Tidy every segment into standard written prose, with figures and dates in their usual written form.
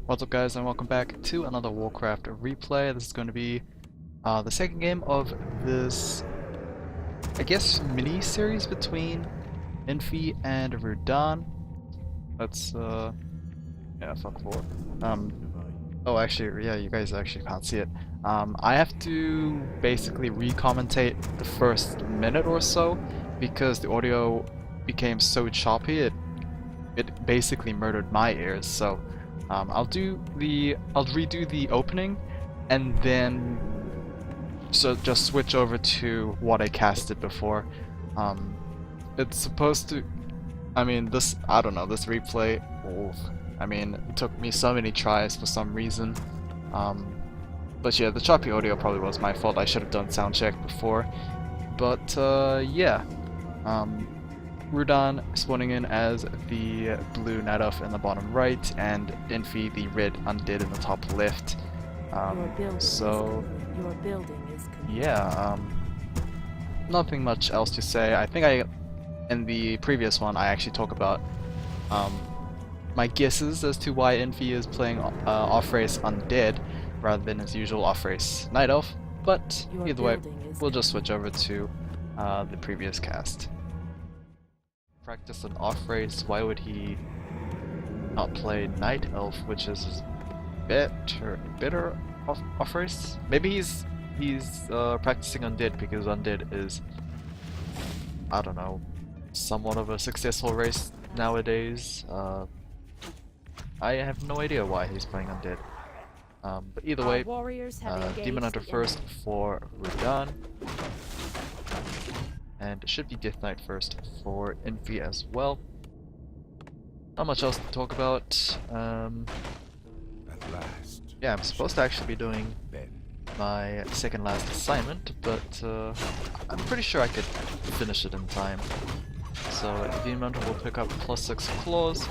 What's up guys, and welcome back to another Warcraft replay. This is going to be the second game of this, I guess, mini-series between Infi and Rudan. Let's, yeah, fuck forward. Oh actually, yeah, you guys actually can't see it. I have to basically re-commentate the first minute or so because the audio became so choppy, it basically murdered my ears, so I'll redo the opening and then just switch over to what I casted before. It's supposed to, I mean, I don't know, this replay, I mean, it took me so many tries for some reason. But yeah, the choppy audio probably was my fault. I should have done sound check before. But yeah. Rudan spawning in as the blue Night Elf in the bottom right, and Infi the red undead in the top left. So yeah, nothing much else to say. I think in the previous one I actually talk about my guesses as to why Infi is playing off-race undead rather than his usual off-race Night Elf. But either way, we'll just switch over to the previous cast. Practice an off race, why would he not play Night Elf, which is his better off race? Maybe he's practicing Undead because Undead is, I don't know, somewhat of a successful race nowadays. I have no idea why he's playing Undead. But either way, Demon Hunter first for Rudan. And it should be Death Knight first for Infi as well. Not much else to talk about. At last. Yeah, I'm supposed to actually be doing my second last assignment, but I'm pretty sure I could finish it in time. So Demon Hunter will pick up +6 claws.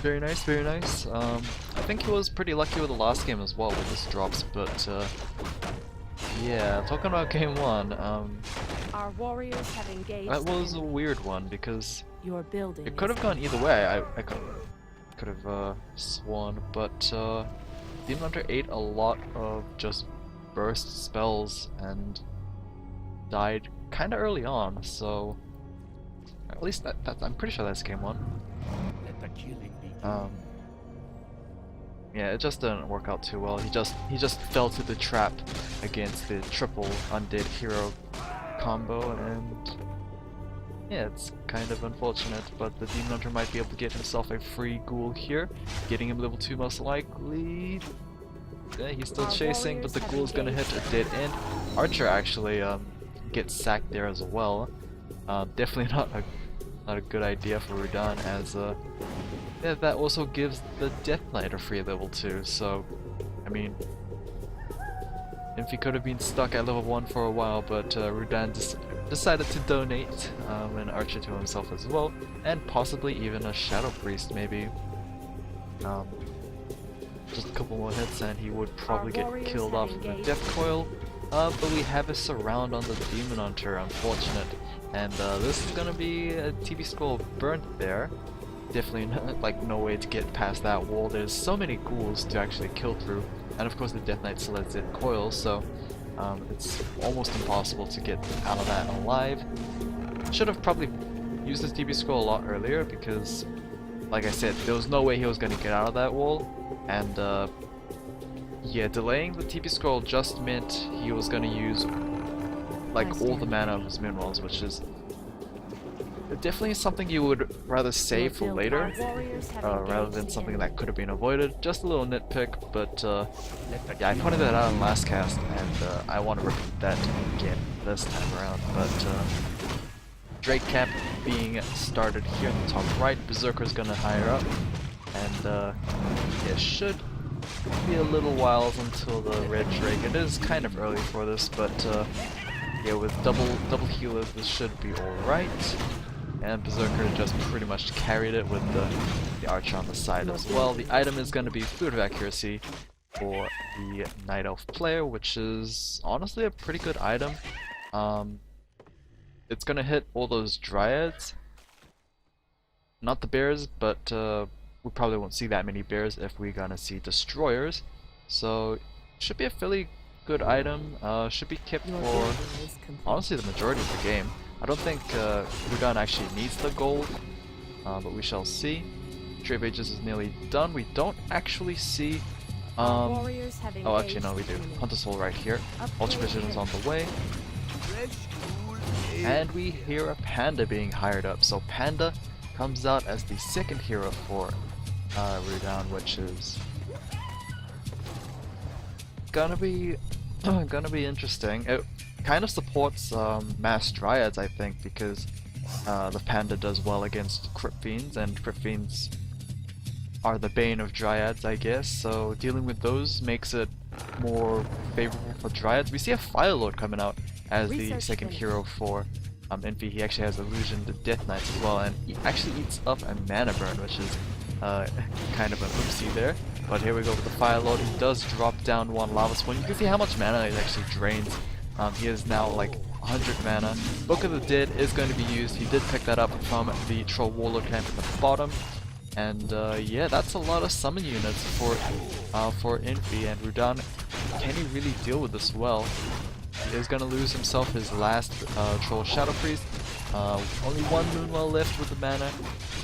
Very nice, very nice. I think he was pretty lucky with the last game as well with his drops, but yeah, talking about game one, our warriors have engaged. That was a weird one because it could have gone either way. I could have sworn, but Demon Hunter ate a lot of just burst spells and died kind of early on. So at least I'm pretty sure that's game one. Let the killing begin. Yeah, it just didn't work out too well. He just fell to the trap against the triple undead hero combo, and yeah, it's kind of unfortunate, but the Demon Hunter might be able to get himself a free ghoul here, getting him level 2 most likely. Yeah, he's still chasing, but the ghoul's gonna hit a dead end. Archer actually gets sacked there as well. Definitely not a good idea for Rudan, as yeah, that also gives the Death Knight a free level 2, so I mean, Infi could have been stuck at level 1 for a while, but Rudan decided to donate an archer to himself as well, and possibly even a Shadow Priest maybe. Just a couple more hits and he would probably get killed off with the Death Coil, but we have a surround on the Demon Hunter, unfortunate, and this is gonna be a TB scroll burnt there. Definitely no way to get past that wall. There's so many ghouls to actually kill through, and of course the Death Knight still has Death Coil, so it's almost impossible to get out of that alive. Should have probably used this TB scroll a lot earlier because, like I said, there was no way he was going to get out of that wall, and yeah, delaying the TB scroll just meant he was going to use like all the mana of his minerals, which is definitely something you would rather save for later, rather than something that could have been avoided. Just a little nitpick, but yeah, I pointed that out in last cast, and I want to repeat that again this time around. But Drake Camp being started here in the top right, Berserker's gonna higher up, and it should be a little while until the red Drake. It is kind of early for this, but yeah, with double healers, this should be alright. And Berserker just pretty much carried it with the archer on the side as well. The item is going to be Fluid of Accuracy for the Night Elf player, which is honestly a pretty good item. It's going to hit all those dryads. Not the bears, but we probably won't see that many bears if we're gonna see destroyers. So should be a fairly good item. Should be kept Your for building is complete. honestly the majority of the game. I don't think Rudan actually needs the gold, but we shall see. Tree of Ages is nearly done. We don't actually see. Our warriors have Oh, actually engaged no, we do. the enemy. Hunter's Soul right here. Ultra Upgrade Vision is on the way. And And we hear a panda being hired up. So panda comes out as the second hero for Rudan, which is gonna be interesting. It kind of supports mass dryads, I think, because the panda does well against crypt fiends, and crypt fiends are the bane of dryads, I guess. So dealing with those makes it more favorable for dryads. We see a Fire Lord coming out as the Research second finished. hero for Infi. He actually has Illusion to Death Knights as well, and he actually eats up a mana burn, which is kind of an oopsie there. But here we go with the Fire Lord. He does drop down one Lava Spawn. You can see how much mana it actually drains. He is now like 100 mana. Book of the Dead is going to be used. He did pick that up from the Troll Warlord camp at the bottom. And yeah, that's a lot of summon units for Infi, and Rudan. Can he really deal with this well? He is going to lose himself his last Troll Shadow Priest. Only one Moonwell left with the mana,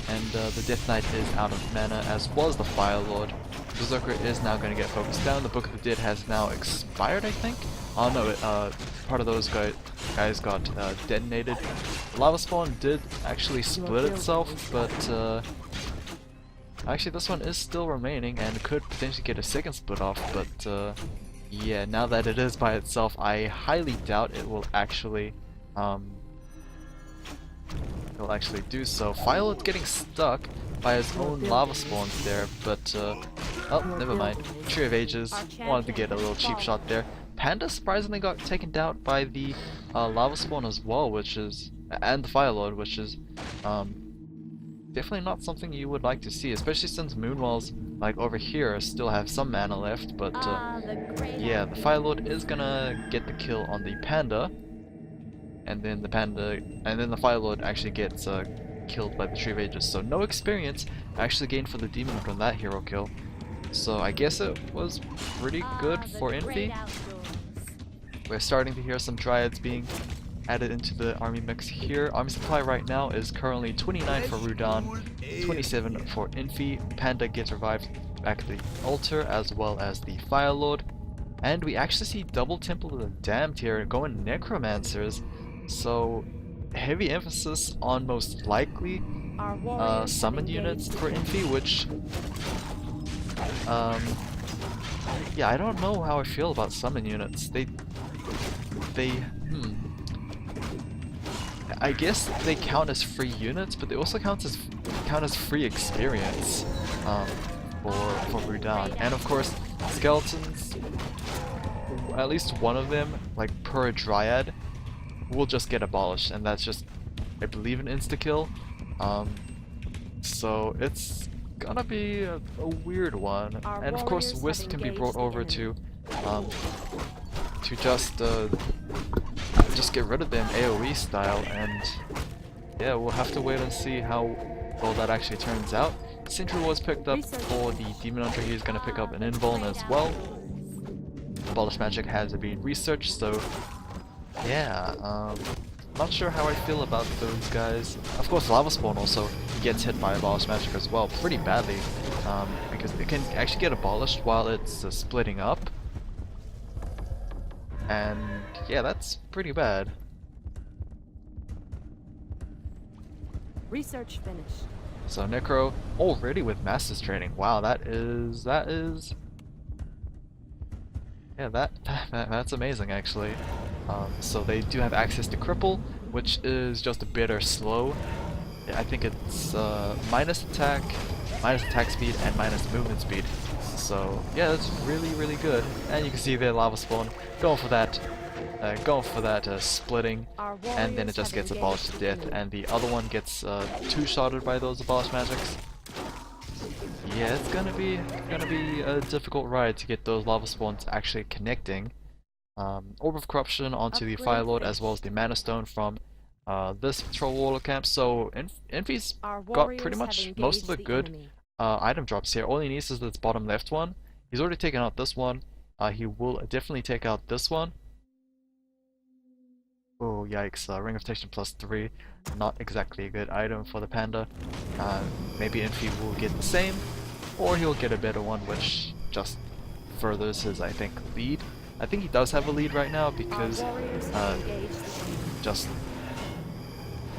and the Death Knight is out of mana, as was the Fire Lord. Berserker is now going to get focused down. The Book of the Dead has now expired, I think. Oh no, part of those guys got detonated. Lava Spawn did actually split itself, but actually this one is still remaining and could potentially get a second split off, but yeah, now that it is by itself, I highly doubt it will actually do so. Fireload's getting stuck by his own lava spawns there, but oh, never mind. Tree of Ages wanted to get a little cheap shot there. Panda surprisingly got taken out by the lava spawn as well, which is, and the Firelord, which is definitely not something you would like to see, especially since Moonwells, like over here, still have some mana left. But yeah, the Firelord is gonna get the kill on the Panda, and then the Firelord actually gets killed by the Tree of Ages. So no experience actually gained for the Demon from that hero kill. So I guess it was pretty good for Infi. We're starting to hear some Dryads being added into the army mix here. Army supply right now is currently 29 for Rudan, 27 for Infi. Panda gets revived back at the altar, as well as the Fire Lord. And we actually see double Temple of the Damned here going Necromancers. So heavy emphasis on most likely summon units for Infi, which yeah, I don't know how I feel about summon units. I guess they count as free units, but they also count as free experience for Rudan. And of course, skeletons, at least one of them, like per Dryad, will just get abolished, and that's just, I believe, an insta-kill. So it's gonna be a weird one. And of course, Wisp can be brought over to just get rid of them AoE style, and yeah, we'll have to wait and see how well that actually turns out. Sentry was picked up for the Demon Hunter. He's going to pick up an Invuln as well. Abolish Magic has been researched, so yeah, not sure how I feel about those guys. Of course, Lava Spawn also gets hit by Abolish Magic as well, pretty badly, because it can actually get abolished while it's splitting up. And yeah, that's pretty bad. Research finished. So Necro already with Masters training. Wow, that's amazing actually. So they do have access to Cripple, which is just a bit or slow. I think it's minus attack speed, and minus movement speed. So yeah, that's really good. And you can see there Lava Spawn going for that splitting, and then it just gets abolished to death, and the other one gets two-shotted by those abolished magics. Yeah, it's gonna be a difficult ride to get those Lava Spawns actually connecting. Orb of Corruption onto the Fire Lord, as well as the Mana Stone from this Troll Warlord camp. So Infi's got pretty much most of the good item drops here. All he needs is this bottom left one. He's already taken out this one. He will definitely take out this one. Oh yikes, Ring of Protection +3. Not exactly a good item for the Panda. Maybe Infi will get the same, or he'll get a better one which just furthers his, I think, lead. I think he does have a lead right now because just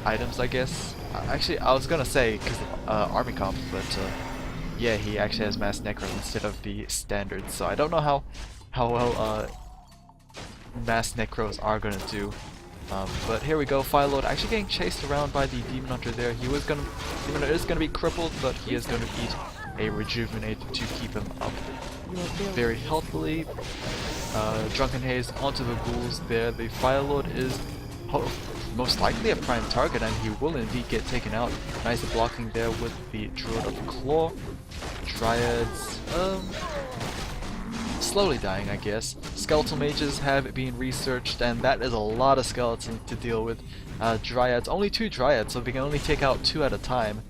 items, I guess. Actually, I was gonna say because of army comp, but yeah, he actually has mass necro instead of the standard. So I don't know how well mass necros are gonna do. But here we go, Firelord actually getting chased around by the Demon Hunter there. Demon Hunter is gonna be crippled, but he is gonna eat a Rejuvenate to keep him up very healthily. Drunken Haze onto the ghouls there. The Firelord is most likely a prime target, and he will indeed get taken out. Nice blocking there with the Druid of Claw. Dryads, slowly dying, I guess. Skeletal mages have been researched, and that is a lot of skeletons to deal with. Dryads, only 2 Dryads, so we can only take out 2 at a time.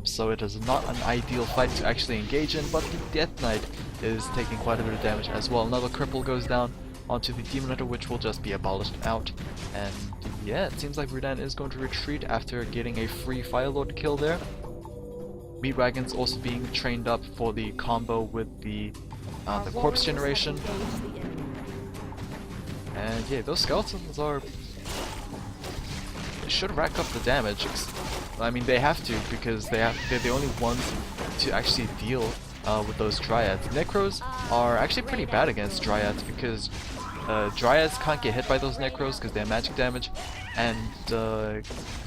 So it is not an ideal fight to actually engage in, but the Death Knight is taking quite a bit of damage as well. Another cripple goes down onto the Demon Hunter, which will just be abolished out. And yeah, it seems like Rudan is going to retreat after getting a free Firelord kill there. Meat Wagons also being trained up for the combo with the corpse generation. And yeah, those skeletons are... they should rack up the damage. I mean, they have to, because they're the only ones to actually deal with those Dryads. Necros are actually pretty bad against Dryads because Dryads can't get hit by those Necros because they have magic damage, and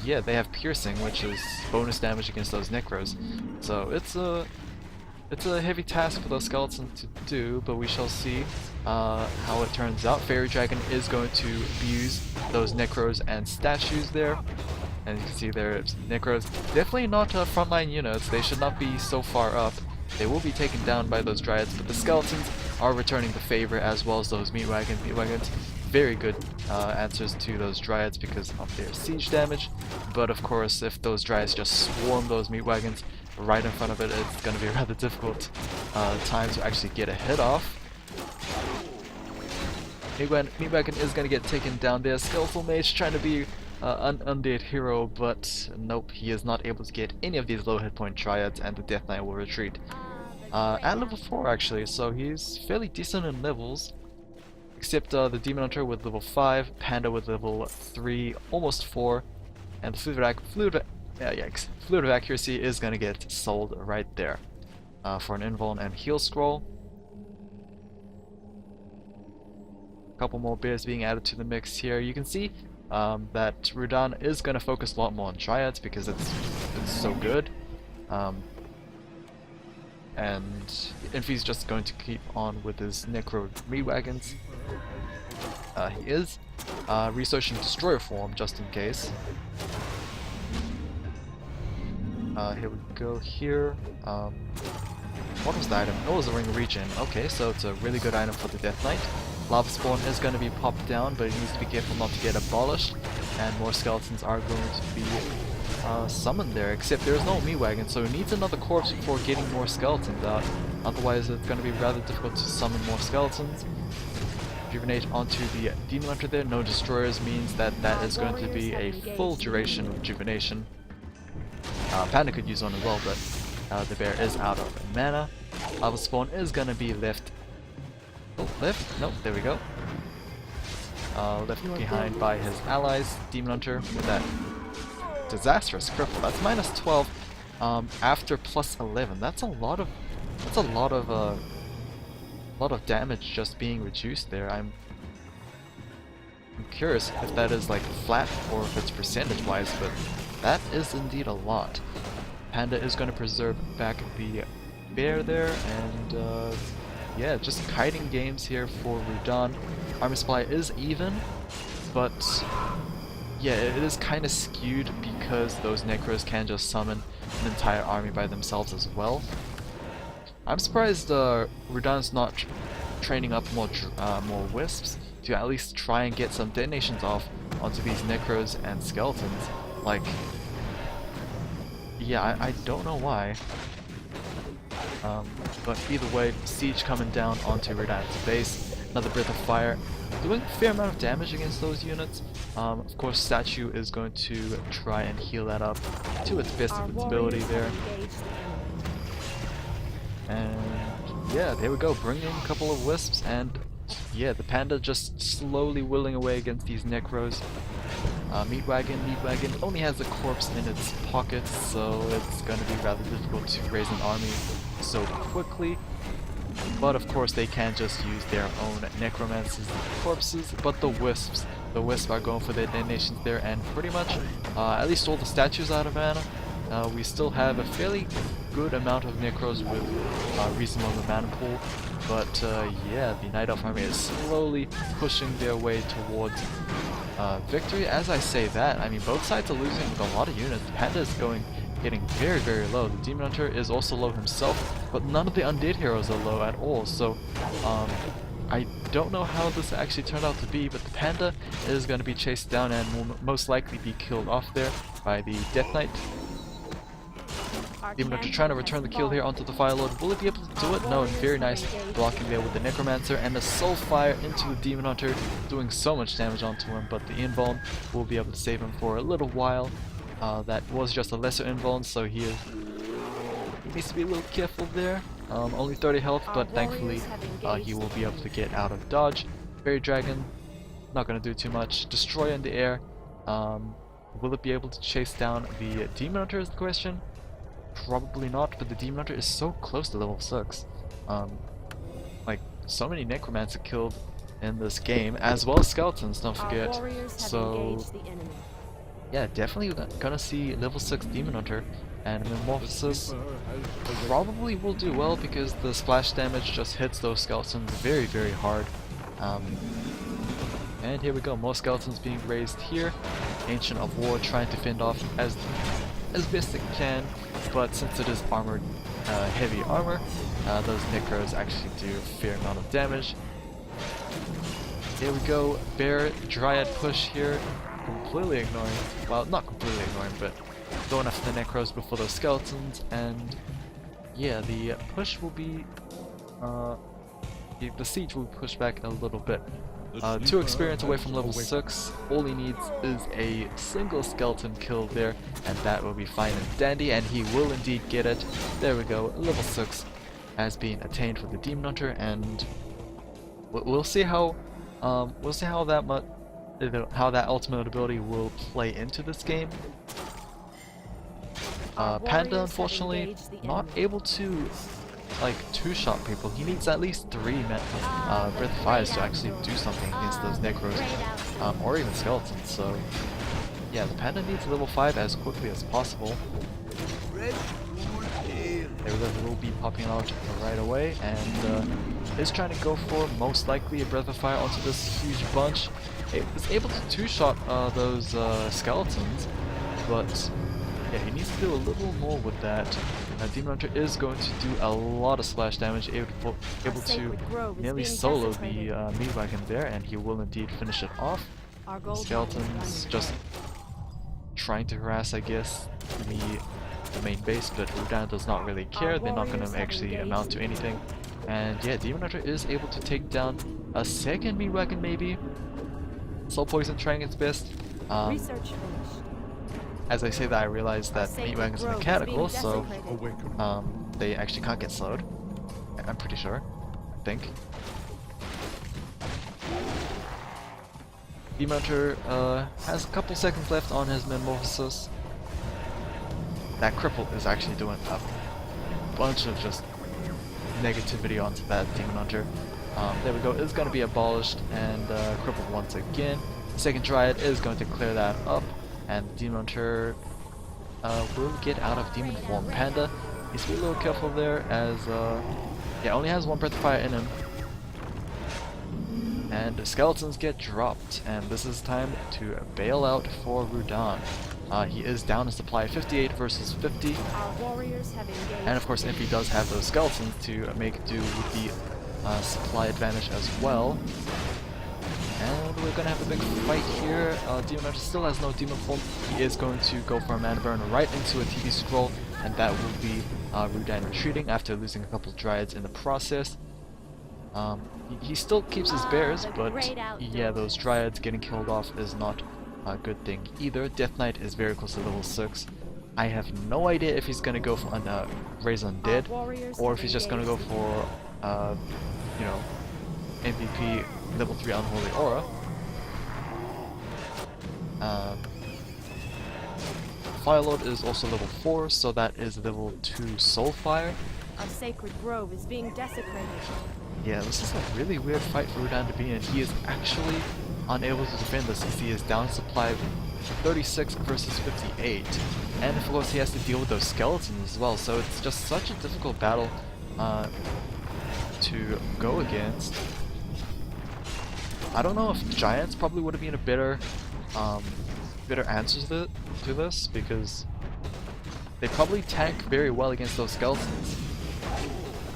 yeah, they have piercing, which is bonus damage against those Necros. So it's a heavy task for those skeletons to do, but we shall see how it turns out. Fairy Dragon is going to abuse those Necros and statues there. And you can see there, Necros, definitely not frontline units. They should not be so far up. They will be taken down by those Dryads, but the skeletons are returning the favor, as well as those Meat Wagons. Meat Wagons, very good answers to those Dryads because of their siege damage. But of course, if those Dryads just swarm those Meat Wagons right in front of it, it's going to be a rather difficult time to actually get a hit off. Meat Wagon is going to get taken down there. Skeletal Mage trying to be an undead hero, but nope, he is not able to get any of these low hit point Dryads, and the Death Knight will retreat. At level 4 actually, so he's fairly decent in levels. Except the Demon Hunter with level 5, Panda with level 3, almost 4, and the Fluid of Accuracy is gonna get sold right there for an invuln and heal scroll. A couple more bears being added to the mix here. You can see that Rudan is gonna focus a lot more on Dryads because it's so good. And Infi's just going to keep on with his Necro Meat Wagons. He is researching Destroyer form just in case. Here we go here. What was the item? Oh, it was a Ring of Regen. Okay, so it's a really good item for the Death Knight. Lava Spawn is going to be popped down, but he needs to be careful not to get abolished. And more skeletons are going to be summoned there, except there's no Meat Wagon, so he needs another corpse before getting more skeletons out. Otherwise it's going to be rather difficult to summon more skeletons. Rejuvenate onto the Demon Hunter there. No destroyers means that is going to be a full duration rejuvenation. Panda could use one as well, but the bear is out of mana. Lava Spawn is going to be left... oh, left? Nope, there we go. Left behind by his allies. Demon Hunter with that disastrous cripple. That's minus 12 after plus 11. That's a lot of damage just being reduced there. I'm curious if that is like flat or if it's percentage wise, but that is indeed a lot. Panda is going to preserve back the bear there, and yeah, just kiting games here for Rudan. Armor supply is even, but yeah, it is kind of skewed because those Necros can just summon an entire army by themselves as well. I'm surprised Rudan's not training up more wisps to at least try and get some detonations off onto these Necros and skeletons. Like, yeah, I don't know why. But either way, siege coming down onto Rudan's base. Another Breath of Fire, doing a fair amount of damage against those units. Of course, Statue is going to try and heal that up to its best of its ability there. And yeah, there we go, bring in a couple of Wisps, and yeah, the Panda just slowly willing away against these Necros. Meat Wagon only has a corpse in its pockets, so it's going to be rather difficult to raise an army so quickly. But of course they can just use their own necromancers corpses, but the Wisps are going for their detonations there, and pretty much at least all the statues out of mana. We still have a fairly good amount of Necros with reasonable mana pool, but yeah, the Night Elf army is slowly pushing their way towards victory. As I say that, I mean both sides are losing with a lot of units. The Panda is getting very, very low. The Demon Hunter is also low himself, but none of the undead heroes are low at all, so I don't know how this actually turned out to be, but the Panda is going to be chased down and will most likely be killed off there by the Death Knight. Demon Hunter trying to return the kill here onto the Fire Lord. Will he be able to do it? No, and very nice blocking there with the Necromancer and the Soul Fire into the Demon Hunter, doing so much damage onto him, but the Invuln will be able to save him for a little while. That was just a lesser invuln, so he needs to be a little careful there. Only 30 health, but thankfully he will be able to get out of dodge. Fairy Dragon, not going to do too much. Destroyer in the air. Will it be able to chase down the Demon Hunter is the question? Probably not, but the Demon Hunter is so close to level 6. Like, so many Necromancer killed in this game, as well as Skeletons, don't forget. So yeah, definitely gonna see level 6 Demon Hunter, and Metamorphosis probably will do well because the splash damage just hits those skeletons very, very hard. And here we go, more skeletons being raised here. Ancient of War trying to fend off as best it can, but since it is armored, heavy armor, those Necros actually do a fair amount of damage. There we go, Bear Dryad push here. Completely ignoring, well, not completely ignoring, but going after the Necros before those skeletons, and yeah, the push will be, the siege will push back a little bit. 2 experience away from level 6, all he needs is a single skeleton kill there, and that will be fine and dandy, and he will indeed get it. There we go, level 6 has been attained for the Demon Hunter, and we'll see how that ultimate ability will play into this game. Panda, unfortunately, not able to like 2-shot people. He needs at least 3 Breath of Fires to actually do something against those Necros, or even Skeletons. So yeah, the Panda needs level 5 as quickly as possible. There will be popping out right away, and is trying to go for most likely a Breath of Fire onto this huge bunch. It was able to 2-shot those skeletons, but yeah, he needs to do a little more with that. Demon Hunter is going to do a lot of splash damage, able to nearly solo the Meat Wagon there, and he will indeed finish it off. Skeletons just trying to harass, I guess, the main base, but Rudan does not really care. They're not going to actually amount to anything. And yeah, Demon Hunter is able to take down a second Meat Wagon maybe. Soul Poison trying its best. As I say that, I realize that Meat Wagon's mechanical, so they actually can't get slowed. I'm pretty sure. I think. Demon Hunter has a couple seconds left on his Metamorphosis. That cripple is actually doing a bunch of just negativity onto that Demon Hunter. There we go, it's going to be abolished and crippled once again. The second Dryad is going to clear that up, and the Demon Hunter will get out of demon form. Panda needs to be a little careful there, as yeah, only has 1 Breath of Fire in him. And the skeletons get dropped, and this is time to bail out for Rudan. He is down in supply, 58 versus 50. And of course Infi does have those skeletons to make do with the supply advantage as well. And we're gonna have a big fight here. Demon Hunter still has no demon form. He is going to go for a mana burn right into a TV scroll. and that will be Rudan retreating after losing a couple Dryads in the process. He still keeps his bears, but yeah, those Dryads getting killed off is not a good thing either. Death Knight is very close to level 6. I have no idea if he's gonna go for Raise Undead, or if he's just gonna go for, you know, MVP level 3 Unholy Aura. Firelord is also level 4, so that is level 2 Soulfire. Our sacred grove is being desecrated. Yeah, this is a really weird fight for Rudan to be in. He is actually unable to defend this since he is down supply 36 versus 58. And of course he has to deal with those skeletons as well, so it's just such a difficult battle to go against. I don't know if Giants probably would have been a better answer to this, because they probably tank very well against those skeletons.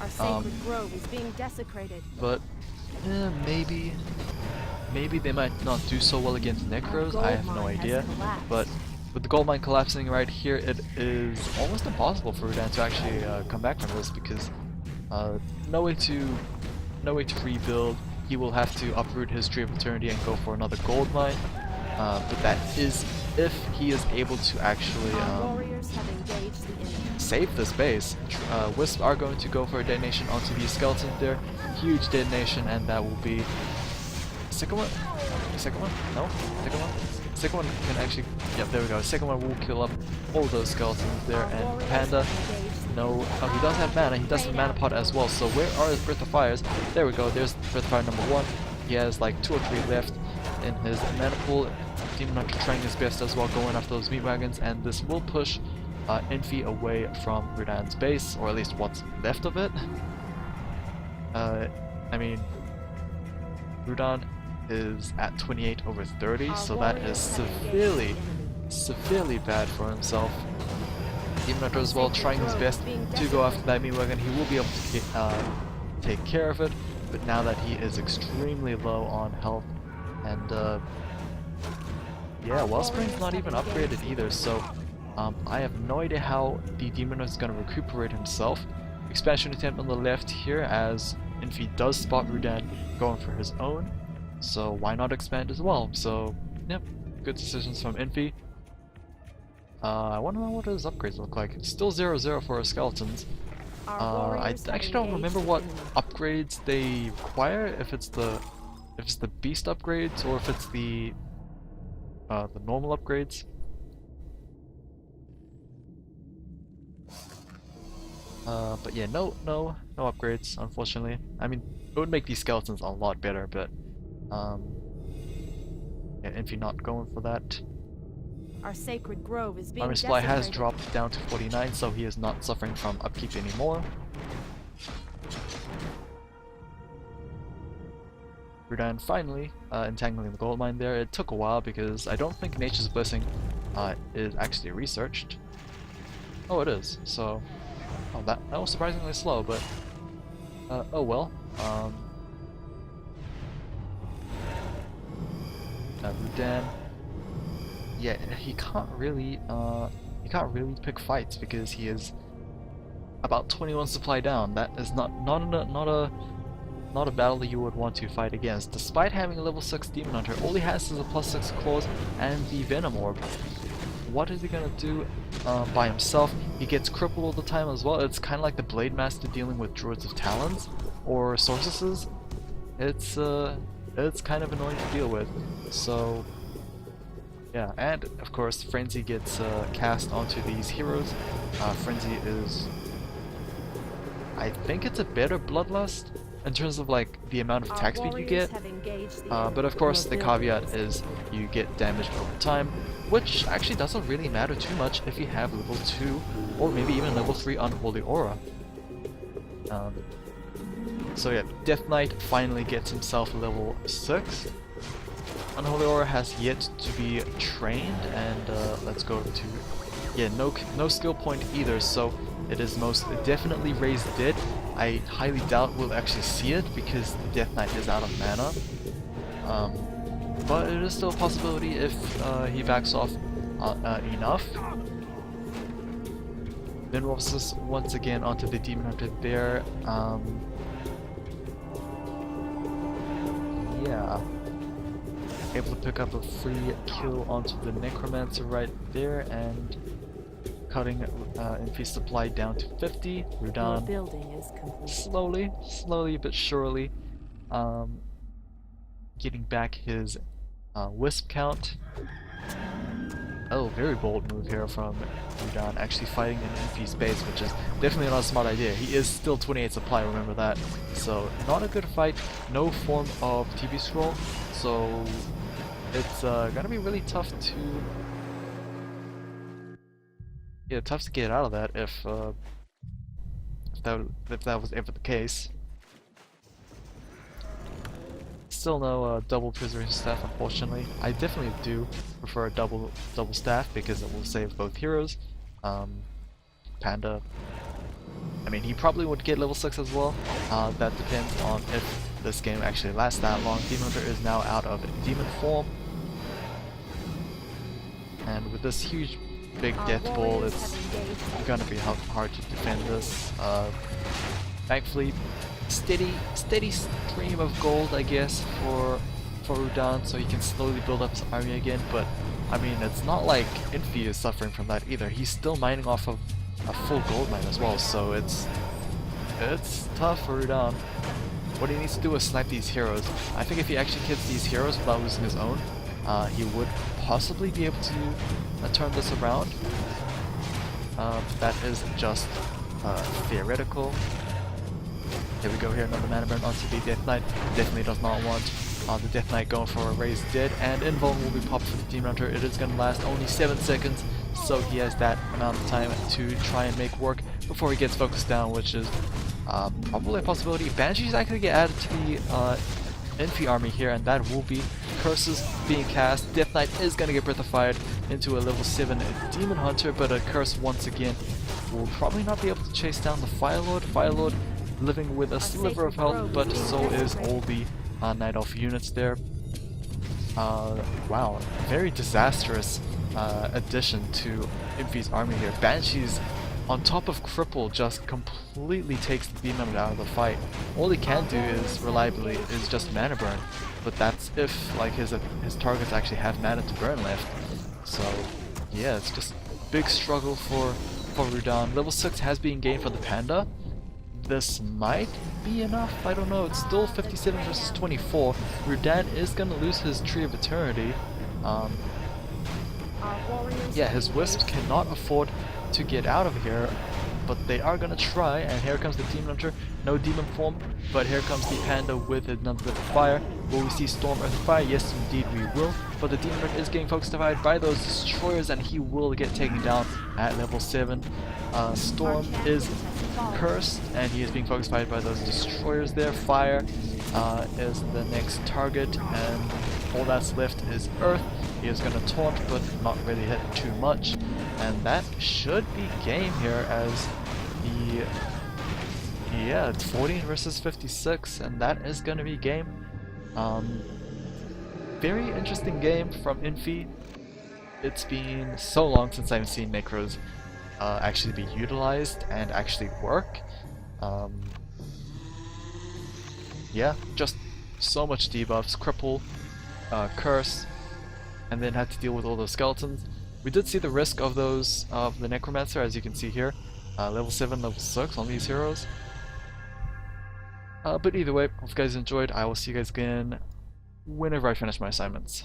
Our sacred grove is being desecrated. But maybe they might not do so well against Necros. I have no idea. But with the gold mine collapsing right here, it is almost impossible for Rudan to actually come back from this, because no way to rebuild. He will have to uproot his Tree of Eternity and go for another gold mine. But that is if he is able to actually save this base. Wisps are going to go for a detonation onto these skeletons there. Huge detonation, and that will be second one? Second one? No? Second one? Second one can actually... Yep, there we go. Second one will kill up all those skeletons there, and Panda... No, oh, he does have mana. He does have mana pot as well. So where are his Breath of Fires? There we go. There's Breath of Fire number 1. He has like 2 or 3 left in his mana pool. Demon Hunter trying his best as well, going after those meat wagons, and this will push Infi away from Rudan's base, or at least what's left of it. I mean, Rudan is at 28 over 30, so that is severely bad for himself. Demon Hunter as well, trying his best to go after that meat wagon. He will be able to take care of it, but now that he is extremely low on health, and yeah, Wellspring's not even upgraded either, so I have no idea how the Demon is going to recuperate himself. Expansion attempt on the left here, as Infi does spot Rudan going for his own, so why not expand as well? So, yep, good decisions from Infi. I want to know what his upgrades look like. It's still 0-0 for his skeletons. I actually don't remember what upgrades they require, if it's the beast upgrades or if it's the normal upgrades. But yeah, no upgrades, unfortunately. I mean, it would make these skeletons a lot better, but yeah, Infi not going for that. Our sacred grove is being Armor supply has dropped down to 49, so he is not suffering from upkeep anymore. Rudan finally entangling the gold mine there. It took a while because I don't think Nature's Blessing is actually researched. Oh, it is. So, oh, that was surprisingly slow, but oh well. Rudan, yeah, he can't really pick fights because he is about 21 supply down. That is not a battle that you would want to fight against. Despite having a level 6 Demon Hunter, all he has is a +6 claws and the Venom Orb. What is he gonna do by himself? He gets crippled all the time as well. It's kind of like the Blade Master dealing with Druids of Talons or Sorceresses. It's kind of annoying to deal with. So yeah, and of course Frenzy gets cast onto these heroes. Frenzy is, I think it's a better Bloodlust in terms of like the amount of attack speed you get, but of course the caveat is you get damage over time, which actually doesn't really matter too much if you have level 2 or maybe even level 3 Unholy Aura. So yeah, Death Knight finally gets himself level 6. Unholy Aura has yet to be trained, and let's go to, yeah, no skill point either, so it is most definitely Raised Dead. I highly doubt we'll actually see it because the Death Knight is out of mana. But it is still a possibility if he backs off enough. Then Rossus once again onto the Demon Hunter there. Yeah. Able to pick up a free kill onto the Necromancer right there and cutting Infi's supply down to 50. Rudan building is complete. slowly but surely getting back his wisp count. Oh, very bold move here from Rudan, actually fighting in Infi's base, which is definitely not a smart idea. He is still 28 supply, remember that. So, not a good fight, no form of TB scroll, so it's gonna be really tough to... Yeah, tough to get out of that if that was ever the case. Still no double preservation staff, unfortunately. I definitely do prefer a double staff because it will save both heroes. Panda, I mean, he probably would get level 6 as well. That depends on if this game actually lasts that long. Demon Hunter is now out of demon form, and with this huge big death ball, it's gonna be hard to defend this. Thankfully, steady stream of gold, I guess, for Rudan, so he can slowly build up his army again. But I mean, it's not like Infi is suffering from that either. He's still mining off of a full gold mine as well, so it's tough for Rudan. What he needs to do is snipe these heroes. I think if he actually kills these heroes without losing his own, he would possibly be able to turn this around. That is just theoretical. Here we go here, another mana burn onto the Death Knight. Definitely does not want the Death Knight going for a raised dead, and Invuln will be popped for the Demon Hunter. It is going to last only 7 seconds, so he has that amount of time to try and make work before he gets focused down, which is probably a possibility. Banshees actually get added to the Infi army here, and that will be curses being cast. Death Knight is going to get Breath of Fire into a level 7 Demon Hunter, but a curse once again will probably not be able to chase down the Fire Lord. Fire Lord living with a sliver of health, but so is all the Night Elf units there. Wow, very disastrous addition to Infi's army here. Banshees on top of Cripple just completely takes the Demon out of the fight. All he can do is reliably is just mana burn, but that's if like his targets actually have mana to burn left. So yeah, it's just a big struggle for Rudan. Level 6 has been gained for the Panda. This might be enough, I don't know. It's still 57 versus 24. Rudan is gonna lose his Tree of Eternity. Yeah, his Wisps cannot afford to get out of here, but they are gonna try, and here comes the Demon Hunter. No demon form, but here comes the Panda with another bit of fire. Will we see Storm, Earth, and Fire? Yes, indeed we will. But the Demon Hunter is getting focused by those destroyers, and he will get taken down at level 7. Storm is cursed, and he is being focused by those destroyers there. Fire is the next target, and all that's left is Earth. He is going to taunt, but not really hit too much. And that should be game here, as the... Yeah, it's 14 versus 56, and that is going to be game. Very interesting game from Infi. It's been so long since I've seen Necros actually be utilized and actually work. Yeah, just so much debuffs, cripple, curse, and then had to deal with all those skeletons. We did see the risk of those of the Necromancer, as you can see here, level 7, level 6 on these heroes. But either way, hope you guys enjoyed. I will see you guys again whenever I finish my assignments.